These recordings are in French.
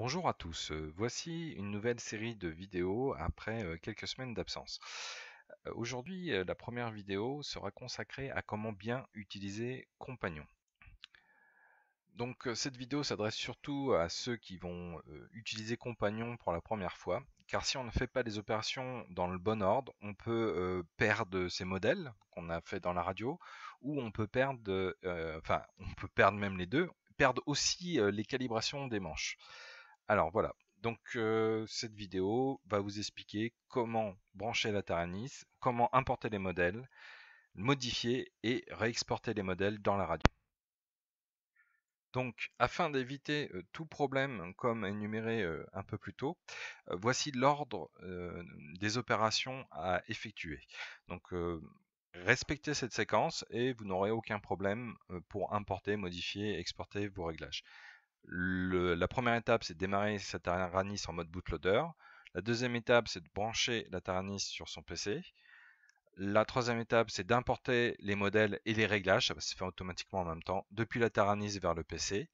Bonjour à tous, voici une nouvelle série de vidéos après quelques semaines d'absence. Aujourd'hui, la première vidéo sera consacrée à comment bien utiliser Compagnon. Donc cette vidéo s'adresse surtout à ceux qui vont utiliser Compagnon pour la première fois, car si on ne fait pas les opérations dans le bon ordre, on peut perdre ces modèles qu'on a fait dans la radio, ou on peut perdre, enfin on peut perdre même les deux, perdre aussi les calibrations des manches. Alors voilà, donc cette vidéo va vous expliquer comment brancher la Taranis, comment importer les modèles, modifier et réexporter les modèles dans la radio. Donc, afin d'éviter tout problème comme énuméré un peu plus tôt, voici l'ordre des opérations à effectuer. Donc, respectez cette séquence et vous n'aurez aucun problème pour importer, modifier et exporter vos réglages. La première étape, c'est de démarrer sa Taranis en mode bootloader. La deuxième étape, c'est de brancher la Taranis sur son PC. La troisième étape, c'est d'importer les modèles et les réglages, ça va se faire automatiquement en même temps, depuis la Taranis vers le PC.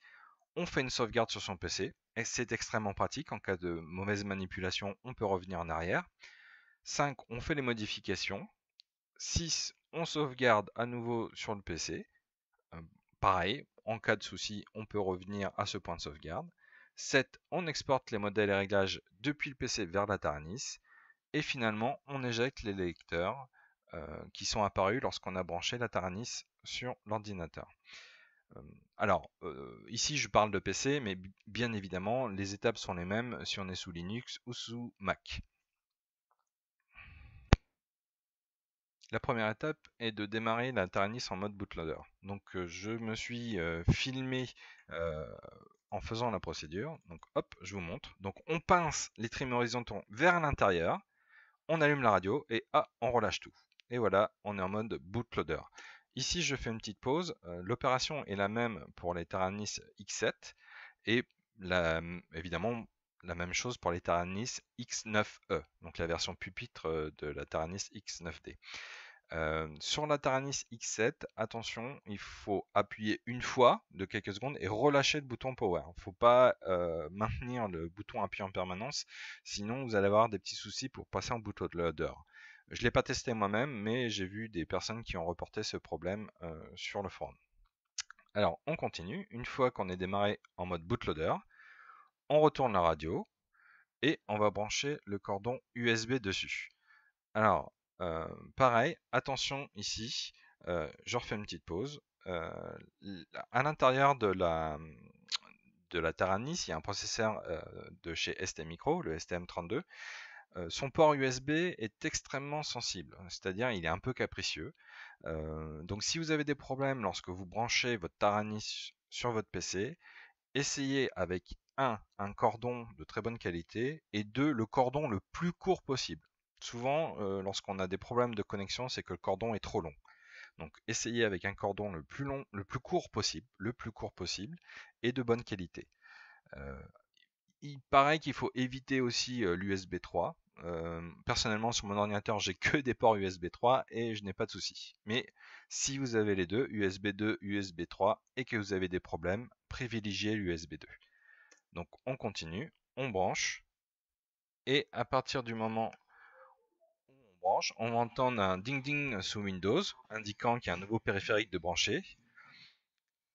On fait une sauvegarde sur son PC, et c'est extrêmement pratique. En cas de mauvaise manipulation, on peut revenir en arrière. 5, on fait les modifications. 6, on sauvegarde à nouveau sur le PC. Pareil, en cas de souci, on peut revenir à ce point de sauvegarde. 7, on exporte les modèles et réglages depuis le PC vers la Taranis. Et finalement, on éjecte les lecteurs qui sont apparus lorsqu'on a branché la Taranis sur l'ordinateur. Alors, ici je parle de PC, mais bien évidemment, les étapes sont les mêmes si on est sous Linux ou sous Mac. La première étape est de démarrer la Taranis en mode bootloader. Donc je me suis filmé en faisant la procédure. Donc hop, je vous montre. Donc on pince les trims horizontaux vers l'intérieur, on allume la radio et on relâche tout. Et voilà, on est en mode bootloader. Ici, je fais une petite pause. L'opération est la même pour les Taranis X7 et évidemment la même chose pour les Taranis X9E, donc la version pupitre de la Taranis X9D. Sur la Taranis X7, attention, il faut appuyer une fois de quelques secondes et relâcher le bouton Power. Il ne faut pas maintenir le bouton appuyé en permanence, sinon vous allez avoir des petits soucis pour passer en bootloader. Je ne l'ai pas testé moi-même, mais j'ai vu des personnes qui ont reporté ce problème sur le forum. Alors, on continue. Une fois qu'on est démarré en mode bootloader, on retourne la radio et on va brancher le cordon USB dessus. Alors, pareil, attention ici, je refais une petite pause. À l'intérieur de la Taranis, il y a un processeur de chez STMicro, le STM32. Son port USB est extrêmement sensible, c'est-à-dire il est un peu capricieux. Donc si vous avez des problèmes lorsque vous branchez votre Taranis sur votre PC, essayez avec un cordon de très bonne qualité et 2, le cordon le plus court possible. Souvent, lorsqu'on a des problèmes de connexion, c'est que le cordon est trop long. Donc essayez avec un cordon le plus court possible et de bonne qualité. Il paraît qu'il faut éviter aussi l'USB 3. Personnellement, sur mon ordinateur, j'ai que des ports USB 3 et je n'ai pas de soucis. Mais si vous avez les deux, USB 2, USB 3, et que vous avez des problèmes, privilégiez l'USB 2. Donc on continue, on branche, et à partir du moment où on branche, on va entendre un ding ding sous Windows, indiquant qu'il y a un nouveau périphérique de brancher.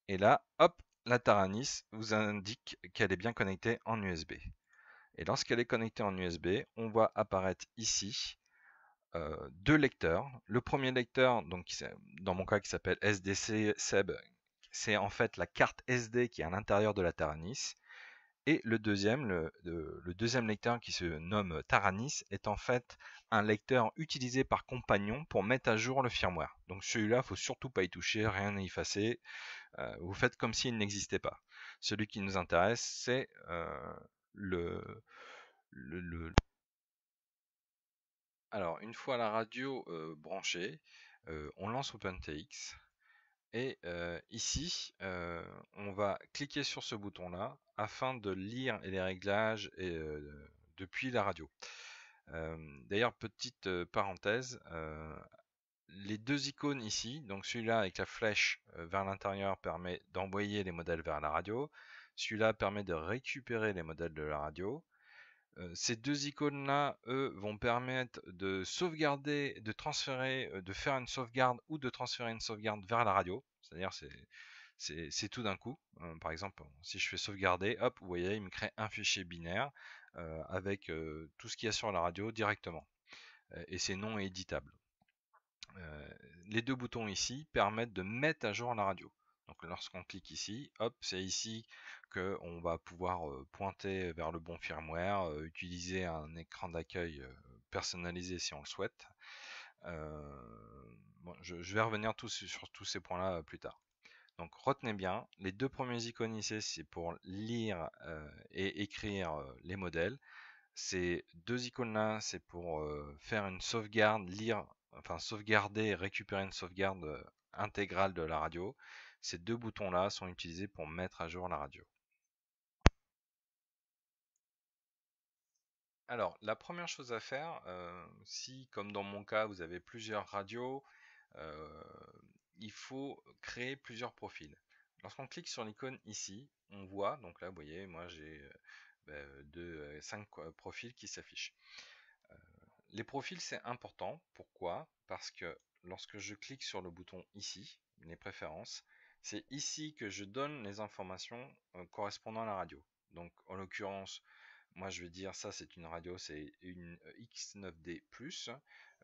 Et là, hop, la Taranis vous indique qu'elle est bien connectée en USB. Et lorsqu'elle est connectée en USB, on voit apparaître ici deux lecteurs. Le premier lecteur, donc dans mon cas qui s'appelle SDC SEB, c'est en fait la carte SD qui est à l'intérieur de la Taranis. Et le deuxième lecteur qui se nomme Taranis est en fait un lecteur utilisé par Compagnon pour mettre à jour le firmware. Donc celui-là, il ne faut surtout pas y toucher, rien à effacer. Vous faites comme s'il n'existait pas. Celui qui nous intéresse, c'est le, le, Alors, une fois la radio branchée, on lance OpenTX. Et ici, on va cliquer sur ce bouton-là afin de lire les réglages depuis la radio. D'ailleurs, petite parenthèse, les deux icônes ici, donc celui-là avec la flèche vers l'intérieur permet d'envoyer les modèles vers la radio. Celui-là permet de récupérer les modèles de la radio. Ces deux icônes-là, eux, vont permettre de sauvegarder, de transférer, de faire une sauvegarde ou de transférer une sauvegarde vers la radio. C'est-à-dire, c'est tout d'un coup. Par exemple, si je fais sauvegarder, hop, vous voyez, il me crée un fichier binaire avec tout ce qu'il y a sur la radio directement. Et c'est non éditable. Les deux boutons ici permettent de mettre à jour la radio. Donc lorsqu'on clique ici, hop, c'est ici qu'on va pouvoir pointer vers le bon firmware, utiliser un écran d'accueil personnalisé si on le souhaite. Bon, je vais revenir sur tous ces points-là plus tard. Donc retenez bien, les deux premiers icônes ici, c'est pour lire et écrire les modèles. Ces deux icônes-là, c'est pour faire une sauvegarde, sauvegarder et récupérer une sauvegarde intégrale de la radio. Ces deux boutons-là sont utilisés pour mettre à jour la radio. Alors, la première chose à faire, si comme dans mon cas, vous avez plusieurs radios, euh, il faut créer plusieurs profils. Lorsqu'on clique sur l'icône ici, on voit, donc là, vous voyez, moi j'ai 5 profils qui s'affichent. Les profils, c'est important. Pourquoi? Parce que lorsque je clique sur le bouton ici, les préférences, c'est ici que je donne les informations correspondant à la radio. Donc, en l'occurrence, moi je vais dire ça, c'est une radio, c'est une X9D+.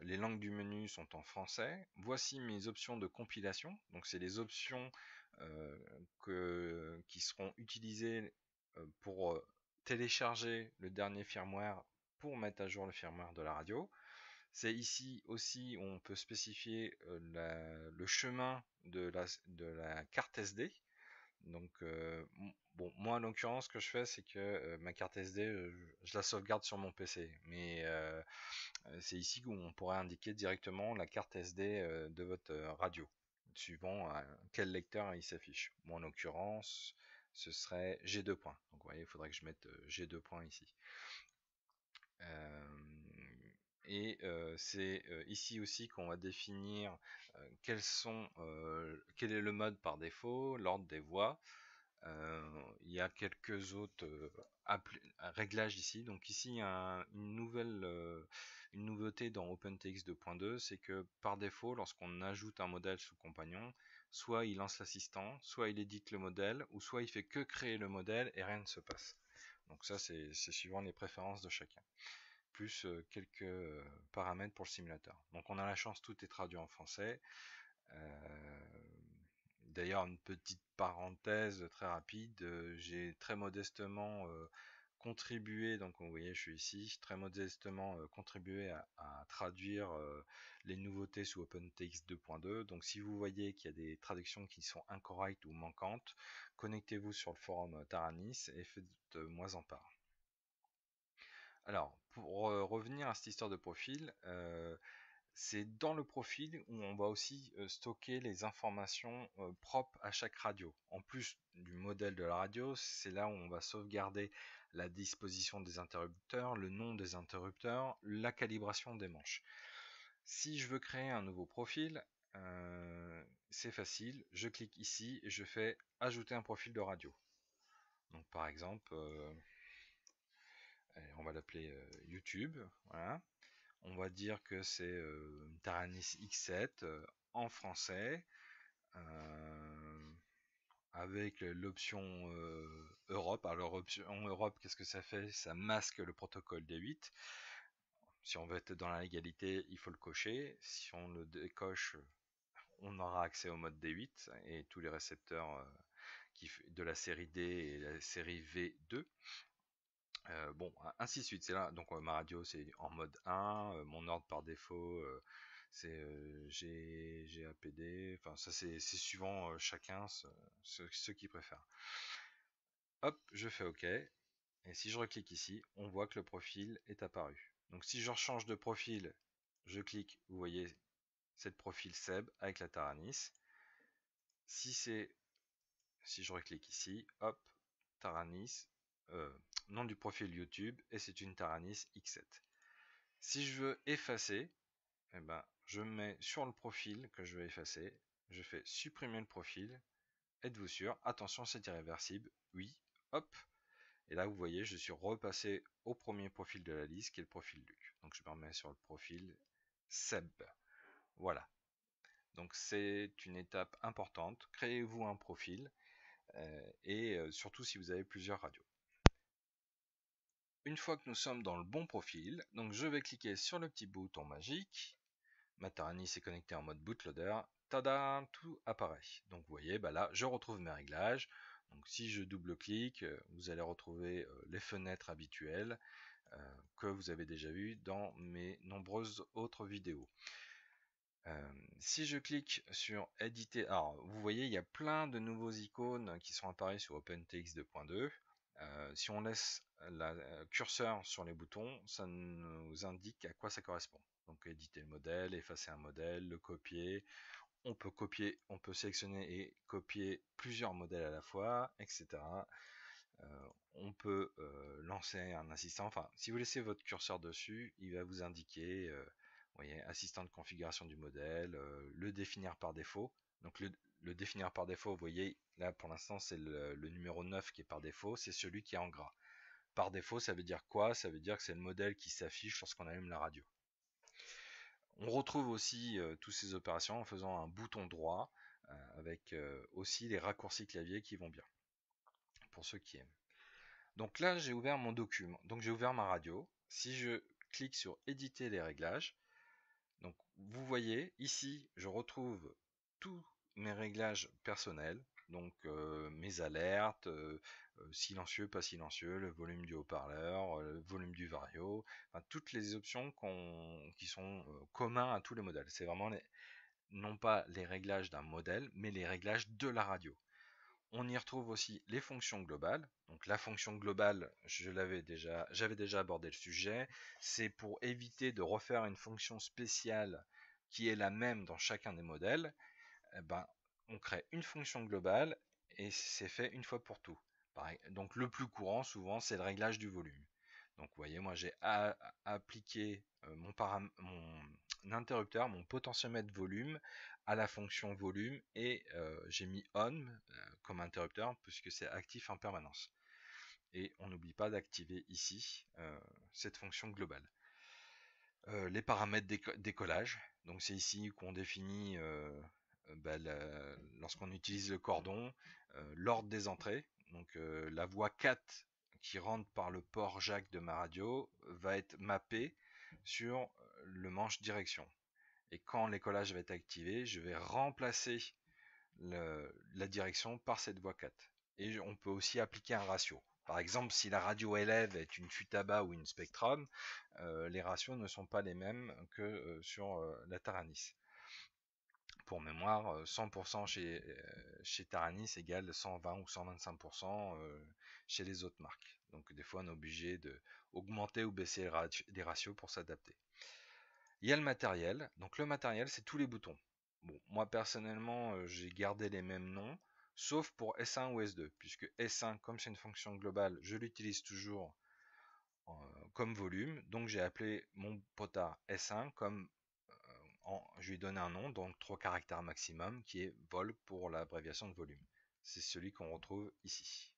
Les langues du menu sont en français. Voici mes options de compilation. Donc, c'est les options qui seront utilisées pour télécharger le dernier firmware pour mettre à jour le firmware de la radio. C'est ici aussi où on peut spécifier le chemin de la carte SD. Donc, bon, moi en l'occurrence, ce que je fais, c'est que ma carte SD, je la sauvegarde sur mon PC. Mais c'est ici où on pourrait indiquer directement la carte SD de votre radio, suivant quel lecteur il s'affiche. Moi en l'occurrence, ce serait G2 points. Donc, vous voyez, il faudrait que je mette G2 points ici. Et c'est ici aussi qu'on va définir quel est le mode par défaut, l'ordre des voix. Il y a quelques autres réglages ici. Donc ici, il y a une nouveauté dans OpenTX 2.2, c'est que par défaut, lorsqu'on ajoute un modèle sous compagnon, soit il lance l'assistant, soit il édite le modèle, ou soit il fait que créer le modèle et rien ne se passe. Donc ça, c'est suivant les préférences de chacun, plus quelques paramètres pour le simulateur. Donc on a la chance, tout est traduit en français. D'ailleurs, une petite parenthèse très rapide, j'ai très modestement contribué, donc vous voyez je suis ici, très modestement contribué à traduire les nouveautés sous OpenText 2.2. Donc si vous voyez qu'il y a des traductions qui sont incorrectes ou manquantes, connectez-vous sur le forum Taranis et faites-moi en part. Alors, pour revenir à cette histoire de profil, c'est dans le profil où on va aussi stocker les informations propres à chaque radio. En plus du modèle de la radio, c'est là où on va sauvegarder la disposition des interrupteurs, le nom des interrupteurs, la calibration des manches. Si je veux créer un nouveau profil, c'est facile, je clique ici et je fais ajouter un profil de radio. Donc par exemple, on va l'appeler YouTube, voilà. On va dire que c'est une Taranis X7 en français, avec l'option Europe. Alors l'option Europe, qu'est-ce que ça fait? Ça masque le protocole D8. Si on veut être dans la légalité, il faut le cocher. Si on le décoche, on aura accès au mode D8 et tous les récepteurs de la série D et la série V2. Bon, ainsi de suite. C'est là. Donc ma radio, c'est en mode 1. Mon ordre par défaut, c'est GAPD. Enfin, ça c'est suivant chacun ce qu'il préfère. Hop, je fais OK. Et si je reclique ici, on voit que le profil est apparu. Donc si je change de profil, je clique, vous voyez, c'est le profil Seb avec la Taranis. Si je reclique ici, hop, Taranis, nom du profil YouTube, et c'est une Taranis X7. Si je veux effacer, eh ben, je mets sur le profil que je veux effacer, je fais supprimer le profil. Êtes-vous sûr? Attention, c'est irréversible. Oui. hop, et là vous voyez, je suis repassé au premier profil de la liste qui est le profil Luc. Donc je me remets sur le profil Seb. Voilà. Donc c'est une étape importante. Créez-vous un profil et surtout si vous avez plusieurs radios. Une fois que nous sommes dans le bon profil, donc je vais cliquer sur le petit bouton magique. Ma Taranis est connectée en mode bootloader. Tada, tout apparaît. Donc vous voyez, bah là, je retrouve mes réglages. Donc si je double-clique, vous allez retrouver les fenêtres habituelles que vous avez déjà vues dans mes nombreuses autres vidéos. Si je clique sur éditer, alors vous voyez il y a plein de nouveaux icônes qui sont apparus sur OpenTX 2.2. Si on laisse le curseur sur les boutons, ça nous indique à quoi ça correspond. Donc éditer le modèle, effacer un modèle, le copier. On peut copier, on peut sélectionner et copier plusieurs modèles à la fois, etc. On peut lancer un assistant. Enfin, si vous laissez votre curseur dessus, il va vous indiquer, voyez, assistant de configuration du modèle, le définir par défaut. Donc le définir par défaut, vous voyez, là pour l'instant c'est le numéro 9 qui est par défaut, c'est celui qui est en gras. Par défaut, ça veut dire quoi? Ça veut dire que c'est le modèle qui s'affiche lorsqu'on allume la radio. On retrouve aussi toutes ces opérations en faisant un bouton droit avec aussi les raccourcis clavier qui vont bien, pour ceux qui aiment. Donc là, j'ai ouvert mon document, donc j'ai ouvert ma radio. Si je clique sur éditer les réglages, donc vous voyez ici, je retrouve tous mes réglages personnels, donc mes alertes, silencieux, pas silencieux, le volume du haut-parleur, le volume du vario, enfin, toutes les options qui sont communs à tous les modèles. C'est vraiment non pas les réglages d'un modèle, mais les réglages de la radio. On y retrouve aussi les fonctions globales. Donc la fonction globale, j'avais déjà abordé le sujet. C'est pour éviter de refaire une fonction spéciale qui est la même dans chacun des modèles. Eh ben, on crée une fonction globale et c'est fait une fois pour tout. Donc le plus courant souvent c'est le réglage du volume. Donc vous voyez, moi j'ai appliqué mon interrupteur, mon potentiomètre volume à la fonction volume et j'ai mis on comme interrupteur puisque c'est actif en permanence. Et on n'oublie pas d'activer ici cette fonction globale. Les paramètres décollage, donc c'est ici qu'on définit lorsqu'on utilise le cordon l'ordre des entrées. Donc la voie 4 qui rentre par le port jack de ma radio va être mappée sur le manche direction. Et quand l'écollage va être activé, je vais remplacer la direction par cette voie 4. Et on peut aussi appliquer un ratio. Par exemple, si la radio élève est une Futaba ou une Spectrum, les ratios ne sont pas les mêmes que sur la Taranis. Pour mémoire, 100% chez Taranis égale 120 ou 125% chez les autres marques. Donc des fois on est obligé de augmenter ou baisser les ratios pour s'adapter. Il y a le matériel. Donc le matériel, c'est tous les boutons. Bon, moi personnellement, j'ai gardé les mêmes noms, sauf pour S1 ou S2, puisque S1, comme c'est une fonction globale, je l'utilise toujours comme volume. Donc j'ai appelé mon potard S1 comme je lui ai donné un nom, donc 3 caractères maximum, qui est vol pour l'abréviation de volume. C'est celui qu'on retrouve ici.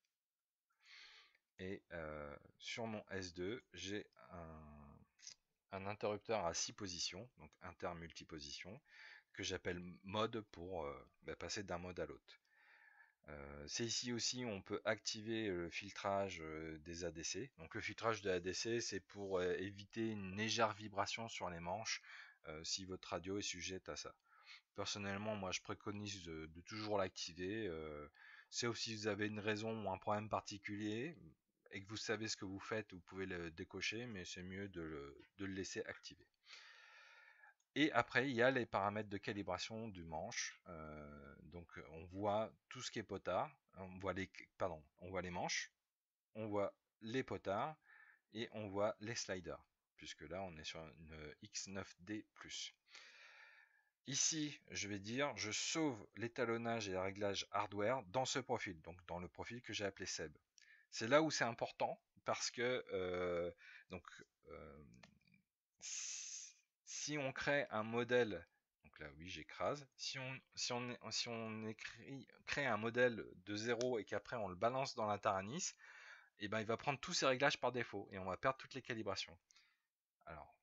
Et sur mon S2, j'ai un interrupteur à 6 positions, donc inter-multiposition, que j'appelle mode pour passer d'un mode à l'autre. C'est ici aussi où on peut activer le filtrage des ADC. Donc le filtrage de ADC, c'est pour éviter une légère vibration sur les manches si votre radio est sujette à ça. Personnellement, moi je préconise de toujours l'activer. Sauf si vous avez une raison ou un problème particulier et que vous savez ce que vous faites, vous pouvez le décocher, mais c'est mieux de le laisser activer. Et après, il y a les paramètres de calibration du manche. Donc, on voit tout ce qui est potard. On voit les manches, on voit les potards et on voit les sliders. Puisque là, on est sur une X9D+. Ici, je vais dire, je sauve l'étalonnage et le réglage hardware dans ce profil, donc dans le profil que j'ai appelé Seb. C'est là où c'est important parce que donc si on crée un modèle, donc Donc là, oui, j'écrase. Si on crée un modèle de 0 et qu'après on le balance dans la Taranis, et ben il va prendre tous ces réglages par défaut et on va perdre toutes les calibrations. Alors,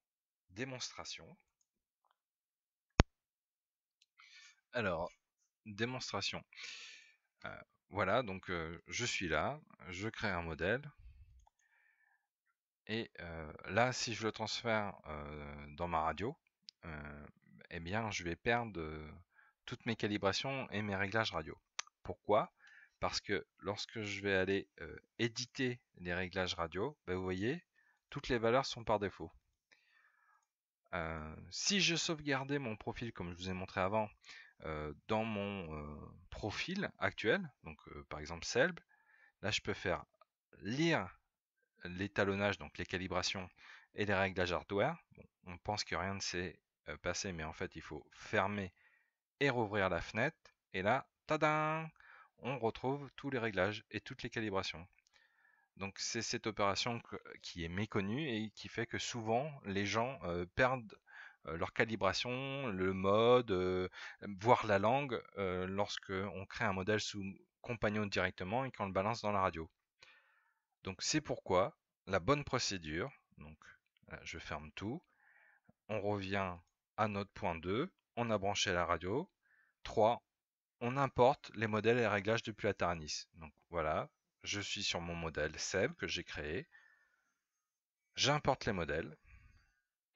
démonstration. Alors, démonstration. Voilà, donc je suis là, je crée un modèle. Et là, si je le transfère dans ma radio, eh bien, je vais perdre toutes mes calibrations et mes réglages radio. Pourquoi? Parce que lorsque je vais aller éditer les réglages radio, vous voyez, toutes les valeurs sont par défaut. Si je sauvegardais mon profil comme je vous ai montré avant dans mon profil actuel, donc par exemple Selb, là je peux faire lire l'étalonnage, donc les calibrations et les réglages hardware. Bon, on pense que rien ne s'est passé, mais en fait il faut fermer et rouvrir la fenêtre. Et là, tadam, on retrouve tous les réglages et toutes les calibrations. Donc c'est cette opération qui est méconnue et qui fait que souvent les gens perdent leur calibration, le mode, voire la langue, lorsque on crée un modèle sous compagnon directement et qu'on le balance dans la radio. Donc c'est pourquoi la bonne procédure, donc là, je ferme tout, on revient à notre point 2, on a branché la radio, 3, on importe les modèles et les réglages depuis la Taranis. Donc voilà, je suis sur mon modèle SEB que j'ai créé, j'importe les modèles,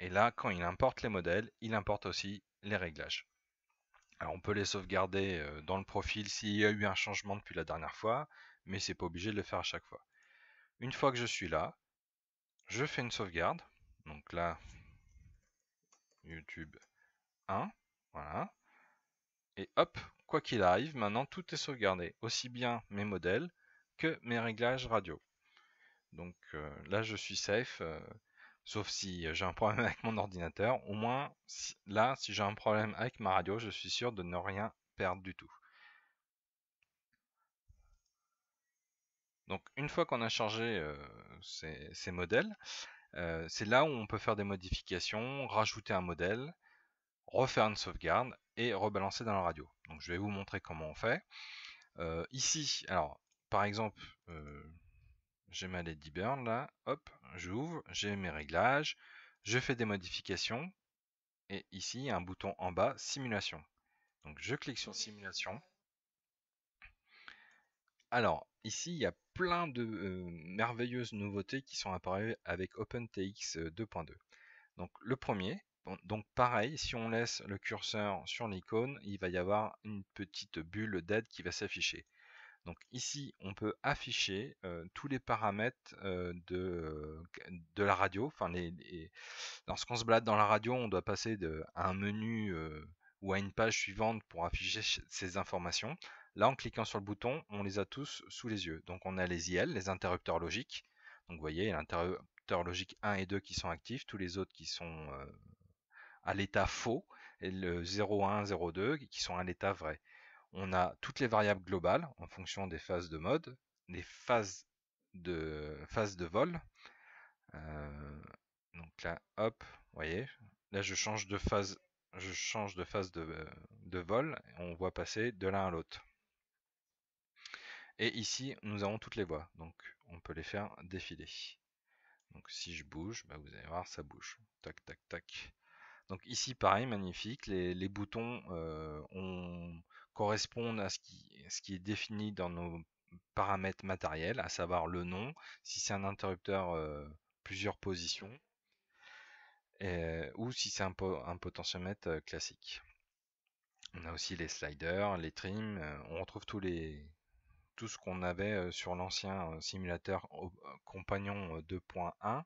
et là quand il importe les modèles, il importe aussi les réglages. Alors on peut les sauvegarder dans le profil s'il y a eu un changement depuis la dernière fois, mais c'est pas obligé de le faire à chaque fois. Une fois que je suis là, je fais une sauvegarde. Donc là, YouTube 1, voilà. Et hop, quoi qu'il arrive, maintenant tout est sauvegardé, aussi bien mes modèles que mes réglages radio. Donc là, je suis safe, sauf si j'ai un problème avec mon ordinateur. Au moins, là, si j'ai un problème avec ma radio, je suis sûr de ne rien perdre du tout. Donc une fois qu'on a chargé ces modèles, c'est là où on peut faire des modifications, rajouter un modèle, refaire une sauvegarde et rebalancer dans la radio. Donc je vais vous montrer comment on fait. Ici, alors par exemple, j'ai ma Lady Burn là, hop, j'ouvre, j'ai mes réglages, je fais des modifications et ici il y a un bouton en bas, simulation. Donc je clique sur simulation. Alors ici il y a plein de merveilleuses nouveautés qui sont apparues avec OpenTX 2.2. Donc le premier, donc pareil, si on laisse le curseur sur l'icône, il va y avoir une petite bulle d'aide qui va s'afficher. Donc ici, on peut afficher tous les paramètres de la radio. Enfin, lorsqu'on se balade dans la radio, on doit passer à un menu ou à une page suivante pour afficher ces informations. Là, en cliquant sur le bouton, on les a tous sous les yeux. Donc on a les IL, les interrupteurs logiques. Donc vous voyez, l'interrupteur logique 1 et 2 qui sont actifs, tous les autres qui sont à l'état faux, et le 0,1, 0,2 qui sont à l'état vrai. On a toutes les variables globales en fonction des phases de mode, des phases de vol. Donc là, hop, vous voyez, là je change de phase de vol, et on voit passer de l'un à l'autre. Et ici, nous avons toutes les voies, donc on peut les faire défiler. Donc si je bouge, bah, vous allez voir, ça bouge. Tac, tac, tac. Donc ici, pareil, magnifique. Les boutons correspondent à ce qui est défini dans nos paramètres matériels, à savoir le nom, si c'est un interrupteur plusieurs positions, ou si c'est un potentiomètre classique. On a aussi les sliders, les trims, on retrouve tout ce qu'on avait sur l'ancien simulateur compagnon 2.1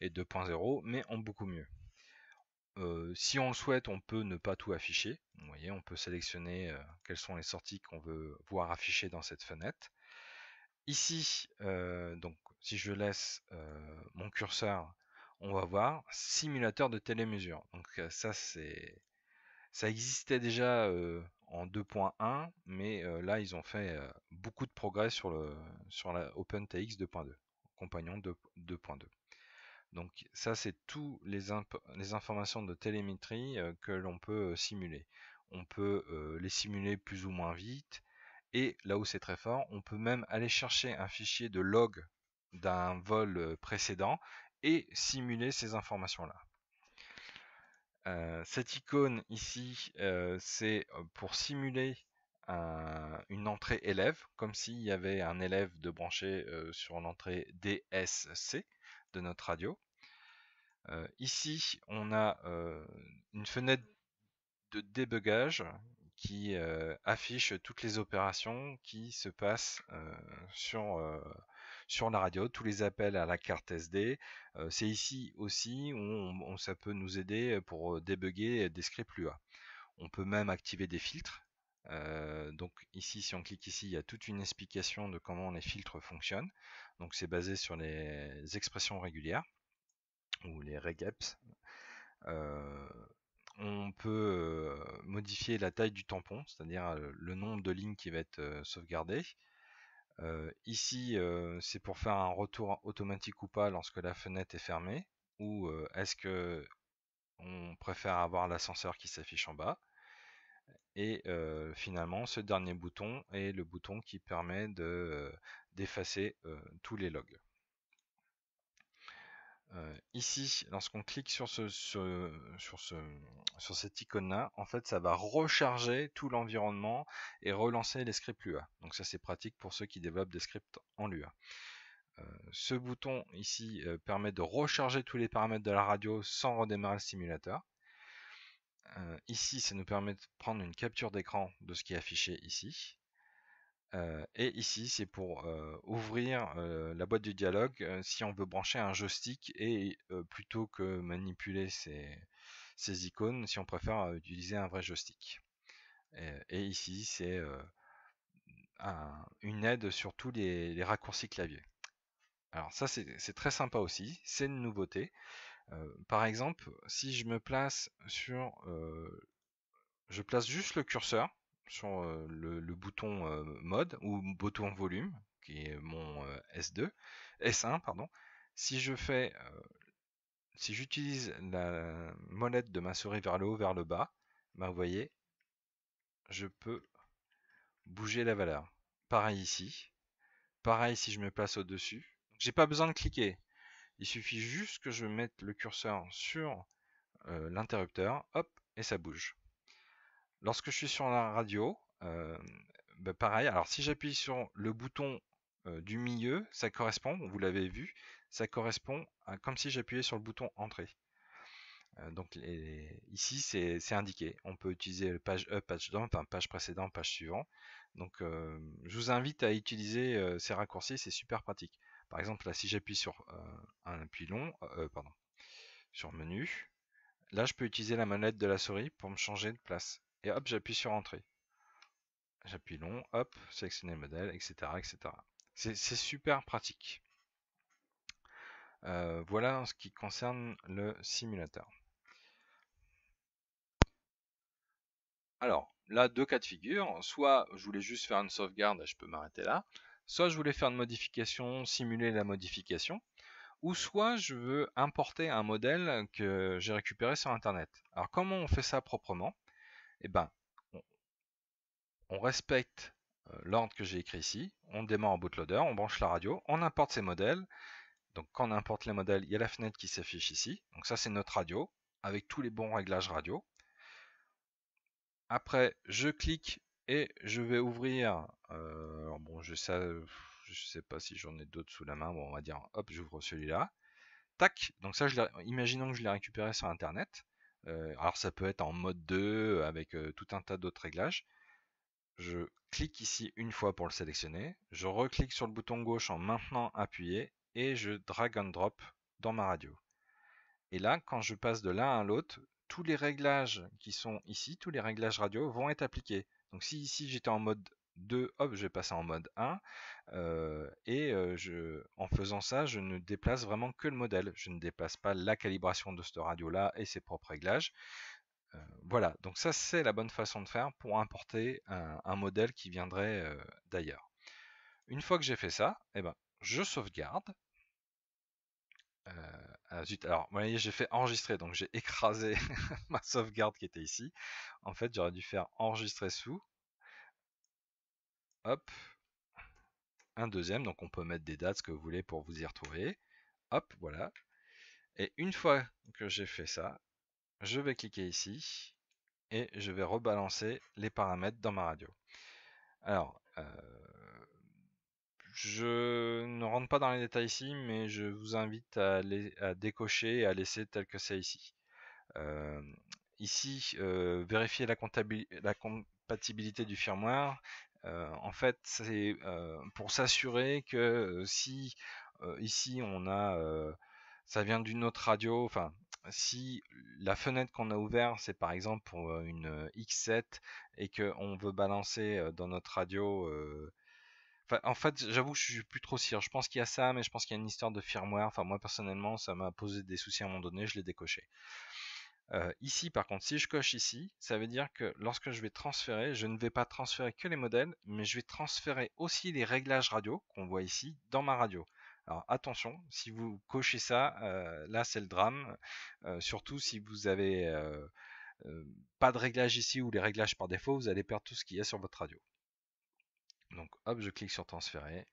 et 2.0, mais en beaucoup mieux. Si on le souhaite, on peut ne pas tout afficher. Vous voyez, on peut sélectionner quelles sont les sorties qu'on veut voir affichées dans cette fenêtre. Ici, donc, si je laisse mon curseur, on va voir simulateur de télémesure. Donc ça existait déjà en 2.1, mais là ils ont fait beaucoup de progrès sur la OpenTX 2.2, compagnon 2.2. Donc ça, c'est tous les informations de télémétrie que l'on peut simuler. On peut les simuler plus ou moins vite, et là où c'est très fort, on peut même aller chercher un fichier de log d'un vol précédent et simuler ces informations-là. Cette icône ici, c'est pour simuler une entrée élève, comme s'il y avait un élève de branché sur l'entrée DSC de notre radio. Ici, on a une fenêtre de débugage qui affiche toutes les opérations qui se passent sur la radio, tous les appels à la carte SD. C'est ici aussi où ça peut nous aider pour débugger des scripts Lua. On peut même activer des filtres. Donc ici, si on clique ici, il y a toute une explication de comment les filtres fonctionnent. Donc c'est basé sur les expressions régulières ou les regex. On peut modifier la taille du tampon, c'est-à-dire le nombre de lignes qui va être sauvegardé. Ici, c'est pour faire un retour automatique ou pas lorsque la fenêtre est fermée, ou est-ce que on préfère avoir l'ascenseur qui s'affiche en bas. Et finalement, ce dernier bouton est le bouton qui permet d'effacer tous les logs. Ici, lorsqu'on clique sur cette icône-là, en fait, ça va recharger tout l'environnement et relancer les scripts Lua. Donc ça, c'est pratique pour ceux qui développent des scripts en Lua. Ce bouton ici permet de recharger tous les paramètres de la radio sans redémarrer le simulateur. Ici, ça nous permet de prendre une capture d'écran de ce qui est affiché ici. Et ici, c'est pour ouvrir la boîte du dialogue si on veut brancher un joystick et plutôt que manipuler ces icônes, si on préfère utiliser un vrai joystick. Et ici, c'est une aide sur tous les raccourcis clavier. Alors ça, c'est très sympa aussi, c'est une nouveauté. Par exemple, si je me place je place juste le curseur sur le bouton mode ou bouton volume, qui est mon S1, pardon. Si j'utilise la molette de ma souris vers le haut, vers le bas, ben, vous voyez, je peux bouger la valeur. Pareil ici. Pareil si je me place au-dessus. J'ai pas besoin de cliquer. Il suffit juste que je mette le curseur sur l'interrupteur, hop, et ça bouge. Lorsque je suis sur la radio, pareil, alors si j'appuie sur le bouton du milieu, ça correspond, vous l'avez vu, ça correspond à comme si j'appuyais sur le bouton entrée. Donc ici c'est indiqué, on peut utiliser le page up, page down, enfin page précédente, page suivante. Donc je vous invite à utiliser ces raccourcis, c'est super pratique. Par exemple là si j'appuie sur un appui long, pardon, sur menu, là je peux utiliser la manette de la souris pour me changer de place. Et hop, j'appuie sur entrée. J'appuie long, hop, sélectionner le modèle, etc. etc. C'est super pratique. Voilà en ce qui concerne le simulateur. Alors, là, deux cas de figure. Soit je voulais juste faire une sauvegarde, je peux m'arrêter là. Soit je voulais faire une modification, simuler la modification. Ou soit je veux importer un modèle que j'ai récupéré sur Internet. Alors, comment on fait ça proprement? Eh ben, on respecte l'ordre que j'ai écrit ici. On démarre en bootloader, on branche la radio, on importe ces modèles. Donc quand on importe les modèles, il y a la fenêtre qui s'affiche ici. Donc ça c'est notre radio, avec tous les bons réglages radio. Après, je clique et je vais ouvrir. Alors bon, je sais pas si j'en ai d'autres sous la main. Bon, on va dire, hop, j'ouvre celui-là. Tac. Donc ça, imaginons que je l'ai récupéré sur Internet. Alors ça peut être en mode 2 avec tout un tas d'autres réglages. Je clique ici une fois pour le sélectionner. Je reclique sur le bouton gauche en maintenant appuyé et je drag and drop dans ma radio. Et là, quand je passe de l'un à l'autre, tous les réglages qui sont ici, tous les réglages radio vont être appliqués. Donc si ici j'étais en mode 2, hop, je vais passer en mode 1. En faisant ça, je ne déplace vraiment que le modèle. Je ne déplace pas la calibration de cette radio-là et ses propres réglages. Voilà, donc ça c'est la bonne façon de faire pour importer un modèle qui viendrait d'ailleurs. Une fois que j'ai fait ça, eh ben, je sauvegarde. Ah, zut, alors, vous voyez, j'ai fait enregistrer, donc j'ai écrasé ma sauvegarde qui était ici. En fait, j'aurais dû faire enregistrer sous. Hop, un deuxième, donc on peut mettre des dates, ce que vous voulez pour vous y retrouver. Hop, voilà. Et une fois que j'ai fait ça, je vais cliquer ici et je vais rebalancer les paramètres dans ma radio. Alors, je ne rentre pas dans les détails ici, mais je vous invite à décocher et à laisser tel que c'est ici. Euh, Ici, vérifier la compatibilité du firmware. En fait, c'est pour s'assurer que si ici on a, ça vient d'une autre radio, enfin, si la fenêtre qu'on a ouverte, c'est par exemple pour une X7 et qu'on veut balancer dans notre radio. Enfin, en fait, j'avoue que je suis plus trop sûr. Je pense qu'il y a ça, mais je pense qu'il y a une histoire de firmware. Enfin, moi personnellement, ça m'a posé des soucis à un moment donné, je l'ai décoché. Ici, par contre, si je coche ici, ça veut dire que lorsque je vais transférer, je ne vais pas transférer que les modèles, mais je vais transférer aussi les réglages radio qu'on voit ici dans ma radio. Alors attention, si vous cochez ça, là c'est le drame, surtout si vous avez pas de réglage ici ou les réglages par défaut, vous allez perdre tout ce qu'il y a sur votre radio. Donc hop, je clique sur transférer.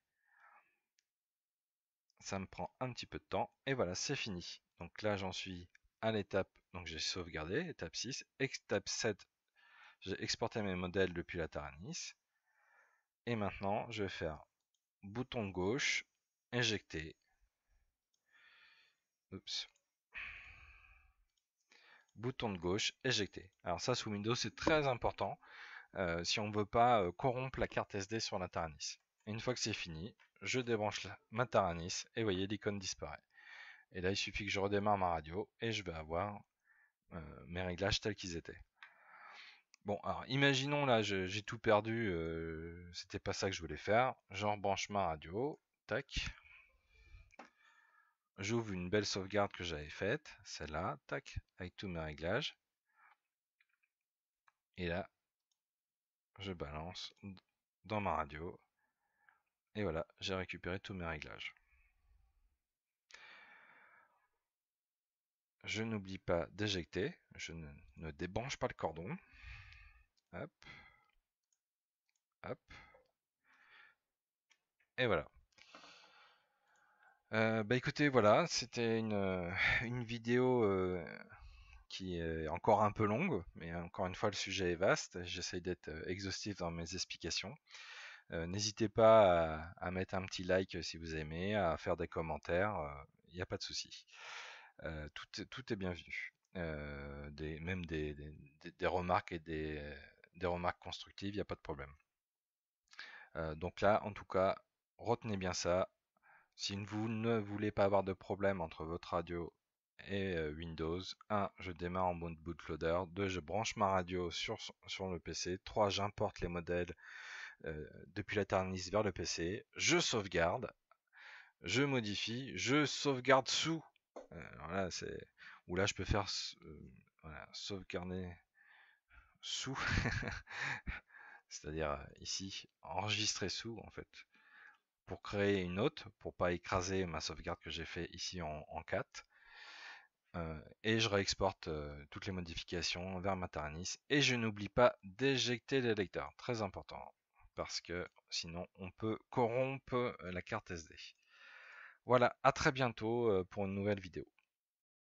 Ça me prend un petit peu de temps et voilà, c'est fini. Donc là, j'en suis à l'étape, donc j'ai sauvegardé, étape 6, étape 7, j'ai exporté mes modèles depuis la Taranis. Et maintenant, je vais faire bouton gauche, éjecter. Oups. Bouton de gauche, éjecter. Alors ça, sous Windows, c'est très important si on ne veut pas corrompre la carte SD sur la Taranis. Et une fois que c'est fini, je débranche ma Taranis et vous voyez, l'icône disparaît. Et là, il suffit que je redémarre ma radio et je vais avoir mes réglages tels qu'ils étaient. Bon, alors imaginons là, j'ai tout perdu, c'était pas ça que je voulais faire. J'en branche ma radio, tac. J'ouvre une belle sauvegarde que j'avais faite, celle-là, tac, avec tous mes réglages. Et là, je balance dans ma radio. Et voilà, j'ai récupéré tous mes réglages. Je n'oublie pas d'éjecter, je ne débranche pas le cordon. Hop, hop. Et voilà. Bah écoutez, voilà, c'était une vidéo qui est encore un peu longue, mais encore une fois, le sujet est vaste. J'essaye d'être exhaustif dans mes explications. N'hésitez pas à mettre un petit like si vous aimez, à faire des commentaires, il n'y a pas de souci. Tout est bienvenu. Même des remarques et des remarques constructives, il n'y a pas de problème. Donc là, en tout cas, retenez bien ça. Si vous ne voulez pas avoir de problème entre votre radio et Windows, 1. Je démarre en mode bootloader. 2. Je branche ma radio sur le PC. 3. J'importe les modèles depuis la Taranis vers le PC. Je sauvegarde. Je modifie. Je sauvegarde sous. Voilà, c'est où là je peux faire voilà, sauvegarder sous. C'est-à-dire ici enregistrer sous en fait pour créer une autre, pour pas écraser ma sauvegarde que j'ai fait ici en 4. Et je réexporte toutes les modifications vers ma Taranis. Et je n'oublie pas d'éjecter les lecteurs, très important, parce que sinon on peut corrompre la carte SD. Voilà, à très bientôt pour une nouvelle vidéo.